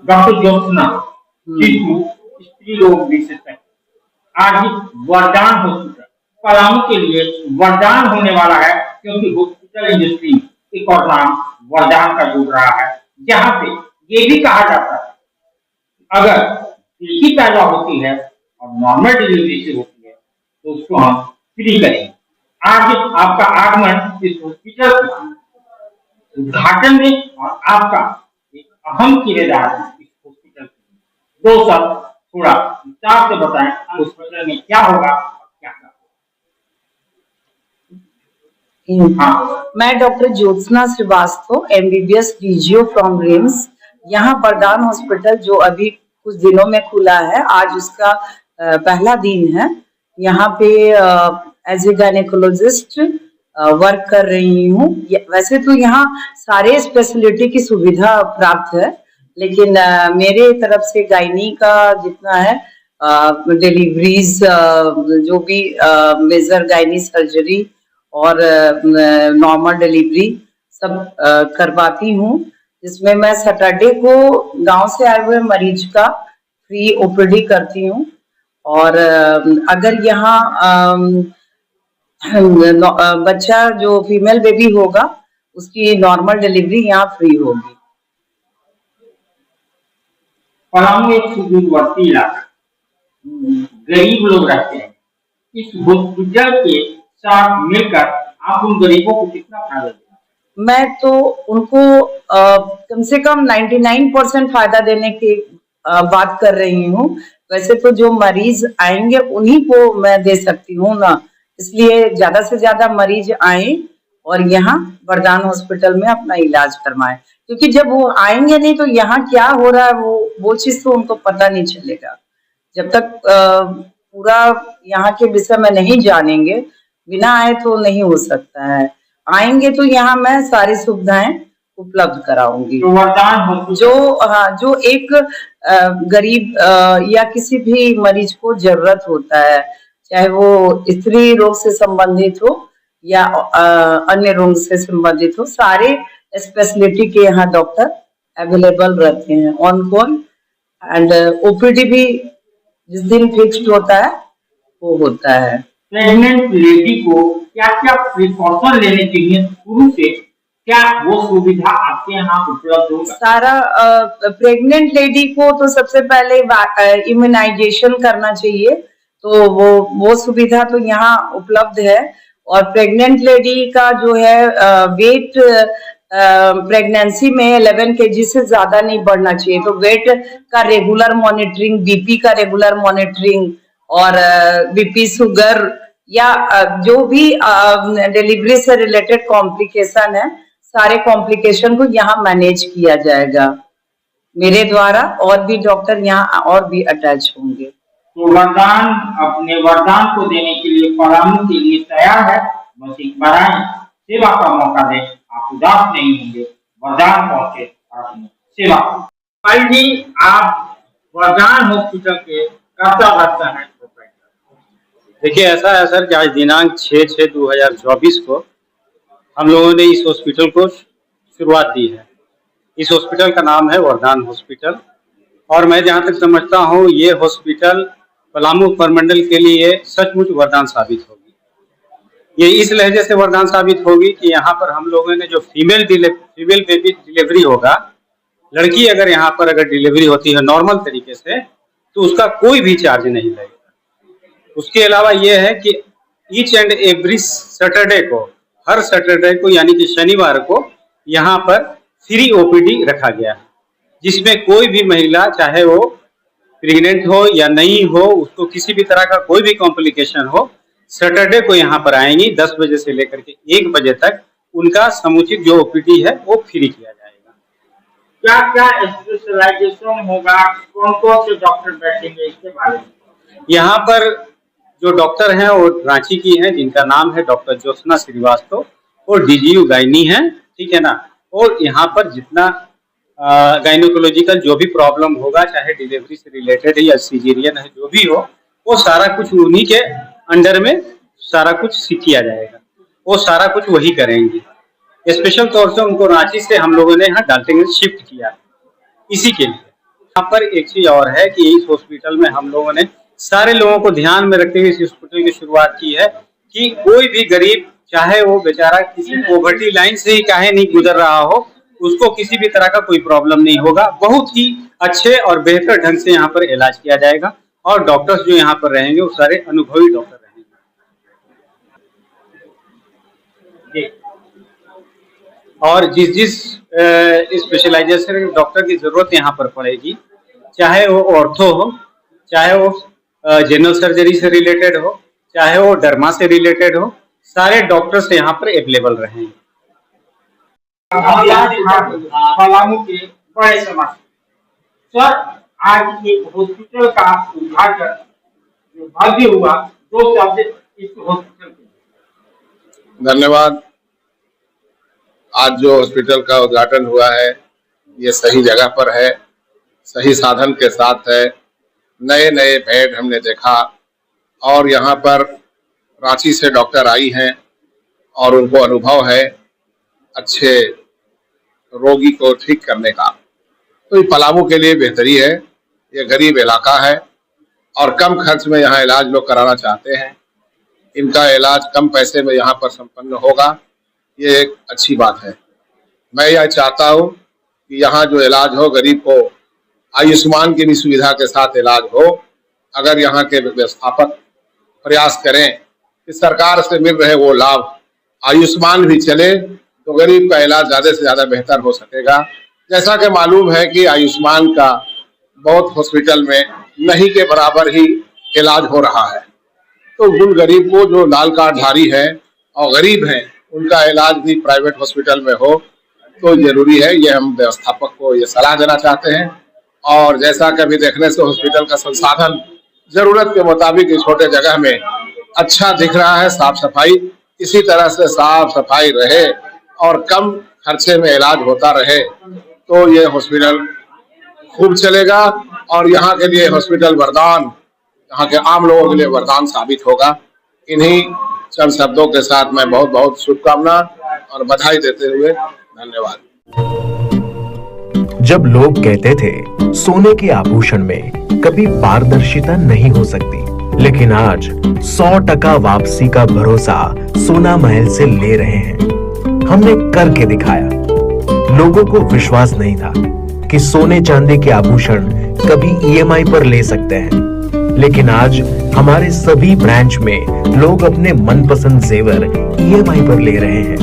Doctor Jyotsna शिशु स्त्री रोग विशेषज्ञ आज वरदान हॉस्पिटल पलामू के लिए वरदान होने वाला है, क्योंकि हॉस्पिटल इंडस्ट्री में एक और नाम वरदान का जुड़ रहा है, जहाँ पे ये भी कहा जाता है अगर लड़की पैदा होती है और नॉर्मल डिलीवरी से होती है तो उसको हम फ्री करेंगे। आज आपका आगमन इस हॉस्पिटल के उद्घाटन में और आपका एक अहम किरदार इस हॉस्पिटल के दो सब थोड़ा विस्तार से बताएं हॉस्पिटल में क्या होगा और क्या मैं doctor Jyotsna Srivastava MBBS DGO from RIMS. यहाँ वरदान हॉस्पिटल जो अभी कुछ दिनों में खुला है, आज उसका पहला दिन है। यहाँ पे एज ए गायनेकोलॉजिस्ट वर्क कर रही हूँ। वैसे तो यहाँ सारे स्पेशलिटी की सुविधा प्राप्त है, लेकिन मेरे तरफ से गायनी का जितना है डिलीवरीज जो भी मेजर गायनी सर्जरी और नॉर्मल डिलीवरी सब करवाती हूँ, जिसमें मैं सैटरडे को गांव से आए हुए मरीज का फ्री OPD करती हूँ। और अगर यहाँ बच्चा जो फीमेल बेबी होगा उसकी नॉर्मल डिलीवरी यहाँ फ्री होगी। पलामू एक सुदूरवर्ती इलाका, गरीब लोग रहते हैं। इस हॉस्पिटल के साथ मिलकर आप उन गरीबों को कितना फायदा देंगे? मैं तो उनको कम से कम 99% फायदा देने की बात कर रही हूँ। वैसे तो जो मरीज आएंगे उन्हीं को मैं दे सकती हूँ ना, इसलिए ज्यादा से ज्यादा मरीज आए और यहाँ वरदान हॉस्पिटल में अपना इलाज करवाएं, क्योंकि जब वो आएंगे नहीं तो यहाँ क्या हो रहा है वो चीज तो उनको पता नहीं चलेगा। जब तक पूरा यहाँ के विषय में नहीं जानेंगे, बिना आए तो नहीं हो सकता है। आएंगे तो यहाँ मैं सारी सुविधाएं उपलब्ध कराऊंगी। तो वरदान जो एक गरीब या किसी भी मरीज को जरूरत होता है, चाहे वो स्त्री रोग से संबंधित हो या अन्य रोग से संबंधित हो, सारे स्पेशलिटी के यहाँ डॉक्टर अवेलेबल रहते हैं ऑन कॉल। एंड OPD भी जिस दिन फिक्स्ड होता है वो होता है। प्रेग्नेंट लेडी को क्या क्या प्रिकॉशन लेने चाहिए शुरू से, क्या वो सुविधा आपके यहाँ उपलब्ध होगा? सारा प्रेग्नेंट लेडी को तो सबसे पहले इम्यूनाइजेशन करना चाहिए, तो वो सुविधा तो यहाँ उपलब्ध है। और प्रेग्नेंट लेडी का जो है वेट प्रेगनेंसी में 11 kg से ज्यादा नहीं बढ़ना चाहिए, तो वेट का रेगुलर मॉनिटरिंग, BP का रेगुलर मॉनिटरिंग और BP शुगर या जो भी डिलीवरी से रिलेटेड कॉम्प्लिकेशन है, सारे कॉम्प्लिकेशन को यहाँ मैनेज किया जाएगा मेरे द्वारा। और भी डॉक्टर यहाँ और भी अटैच होंगे। तो वरदान अपने वरदान को देने के लिए पलामू के लिए तैयार है। बस एक बार आए, सेवा का मौका दें, आप उदास नहीं होंगे। वरदान पहुंचे और अपनी सेवा करें। जी, आप वरदान हॉस्पिटल के कर्ता वर्ता हैं। देखिए, ऐसा है सर कि आज दिनांक 6/6/2024 को हम लोगों ने इस हॉस्पिटल को शुरुआत दी है। इस हॉस्पिटल का नाम है वरदान हॉस्पिटल, और मैं जहाँ तक समझता हूँ ये हॉस्पिटल पलामू प्रमंडल के लिए सचमुच वरदान साबित होगी। ये इस लहजे से वरदान साबित होगी कि यहाँ पर हम लोगों ने जो फीमेल बेबी डिलीवरी होगा, लड़की अगर यहाँ पर अगर डिलीवरी होती है नॉर्मल तरीके से, तो उसका कोई भी चार्ज नहीं लगेगा। उसके अलावा ये है कि ईच एंड एवरी सैटरडे को, हर सैटरडे को यानी कि शनिवार को यहाँ पर फ्री OPD रखा गया है, जिसमें कोई भी महिला चाहे वो प्रेग्नेंट हो या नहीं हो, उसको किसी भी तरह का कोई भी कॉम्प्लिकेशन हो, सैटरडे को यहाँ पर आएंगी 10 बजे से लेकर के 1 बजे तक उनका समुचित जो OPD है वो फ्री किया जाएगा। क्या क्या स्पेशलाइजेशन होगा, कौन कौन से डॉक्टर बैठेंगे, इसके बारे में? यहाँ पर जो डॉक्टर हैं वो रांची की हैं, जिनका नाम है डॉक्टर ज्योत्सना श्रीवास्तव, और DGO गायनी है, ठीक है ना। और यहाँ पर जितना गायनोकोलॉजिकल जो भी प्रॉब्लम होगा, चाहे डिलीवरी से रिलेटेड है या सीजेरियन है, जो भी हो, वो सारा कुछ उन्हीं के अंडर में सारा कुछ किया जाएगा। वो सारा कुछ वही करेंगी। स्पेशल तौर से उनको रांची से हम लोगों ने यहाँ डाल्टनगंज शिफ्ट किया इसी के लिए। यहाँ पर एक चीज और है कि इस हॉस्पिटल में हम लोगों ने सारे लोगों को ध्यान में रखते हुए इस हॉस्पिटल की शुरुआत की है कि कोई भी गरीब, चाहे वो बेचारा किसी पॉवर्टी लाइन से ही काहे नहीं गुजर रहा हो, उसको किसी भी तरह का कोई प्रॉब्लम नहीं होगा। बहुत ही अच्छे और बेहतर ढंग से यहाँ पर इलाज किया जाएगा और डॉक्टर्स जो यहाँ पर रहेंगे वो सारे अनुभवी डॉक्टर रहेंगे। और जिस स्पेशलाइजेशन डॉक्टर की जरूरत यहाँ पर पड़ेगी, चाहे वो ऑर्थो हो, चाहे वो जनरल सर्जरी से रिलेटेड हो, चाहे वो डर्मा से रिलेटेड हो, सारे डॉक्टर्स यहाँ पर अवेलेबल रहेंगे। पलामू के बड़े समाज सर, आज एक हॉस्पिटल का उद्घाटन जो भव्य हुआ, 2 शब्द इस हॉस्पिटल के। धन्यवाद। आज जो हॉस्पिटल का उद्घाटन हुआ है, ये सही जगह पर है, सही साधन के साथ है। नए नए बेड हमने देखा और यहाँ पर रांची से डॉक्टर आई हैं और उनको अनुभव है अच्छे रोगी को ठीक करने का। तो ये पलामू के लिए बेहतरी है। ये गरीब इलाका है और कम खर्च में यहाँ इलाज लोग कराना चाहते हैं। इनका इलाज कम पैसे में यहाँ पर संपन्न होगा, ये एक अच्छी बात है। मैं यह चाहता हूँ कि यहाँ जो इलाज हो, गरीब को आयुष्मान की भी सुविधा के साथ इलाज हो। अगर यहाँ के व्यवस्थापक प्रयास करें कि सरकार से मिल रहे वो लाभ आयुष्मान भी चले, तो गरीब का इलाज ज़्यादा से ज़्यादा बेहतर हो सकेगा। जैसा कि मालूम है कि आयुष्मान का बहुत हॉस्पिटल में नहीं के बराबर ही इलाज हो रहा है। तो उन गरीब को जो लाल कार्डधारी है और गरीब हैं, उनका इलाज भी प्राइवेट हॉस्पिटल में हो तो जरूरी है। ये हम व्यवस्थापक को ये सलाह देना चाहते हैं। और जैसा कभी देखने से हॉस्पिटल का संसाधन जरूरत के मुताबिक इस छोटे जगह में अच्छा दिख रहा है, साफ सफाई इसी तरह से साफ सफाई रहे और कम खर्चे में इलाज होता रहे तो ये हॉस्पिटल खूब चलेगा और यहाँ के लिए हॉस्पिटल वरदान, यहाँ के आम लोगों के लिए वरदान साबित होगा। इन्हीं चंद शब्दों के साथ मैं बहुत बहुत शुभकामना और बधाई देते हुए धन्यवाद। जब लोग कहते थे सोने के आभूषण में कभी पारदर्शिता नहीं हो सकती, लेकिन आज 100% वापसी का भरोसा सोना महल से ले रहे हैं। हमने करके दिखाया। लोगों को विश्वास नहीं था कि सोने चांदी के आभूषण कभी ईएमआई पर ले सकते हैं, लेकिन आज हमारे सभी ब्रांच में लोग अपने मनपसंद जेवर ईएमआई पर ले रहे हैं।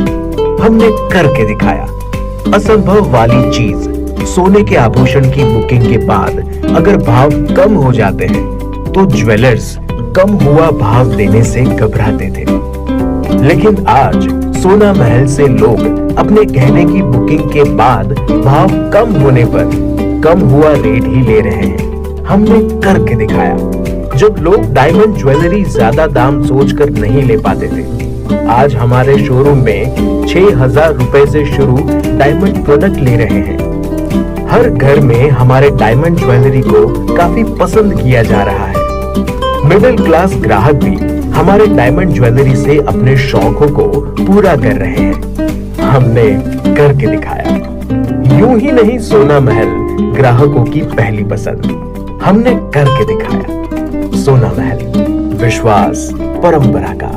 हमने करके दिखाया। असंभव वाली चीज, सोने के आभूषण की बुकिंग के बाद अगर भाव कम हो जाते हैं तो ज्वेलर्स कम हुआ भाव देने से घबराते थे, लेकिन आज सोना महल से लोग अपने गहने की बुकिंग के बाद भाव कम होने पर कम हुआ रेट ही ले रहे हैं। हमने करके दिखाया। जब लोग डायमंड ज्वेलरी ज्यादा दाम सोचकर नहीं ले पाते थे, आज हमारे शोरूम में 6,000 रुपए से शुरू डायमंड प्रोडक्ट ले रहे हैं। हर घर में हमारे डायमंड ज्वेलरी को काफी पसंद किया जा रहा है। मिडिल क्लास ग्राहक भी हमारे डायमंड ज्वेलरी से अपने शौकों को पूरा कर रहे हैं। हमने करके दिखाया। यूं ही नहीं सोना महल ग्राहकों की पहली पसंद। हमने करके दिखाया। सोना महल, विश्वास परंपरा का।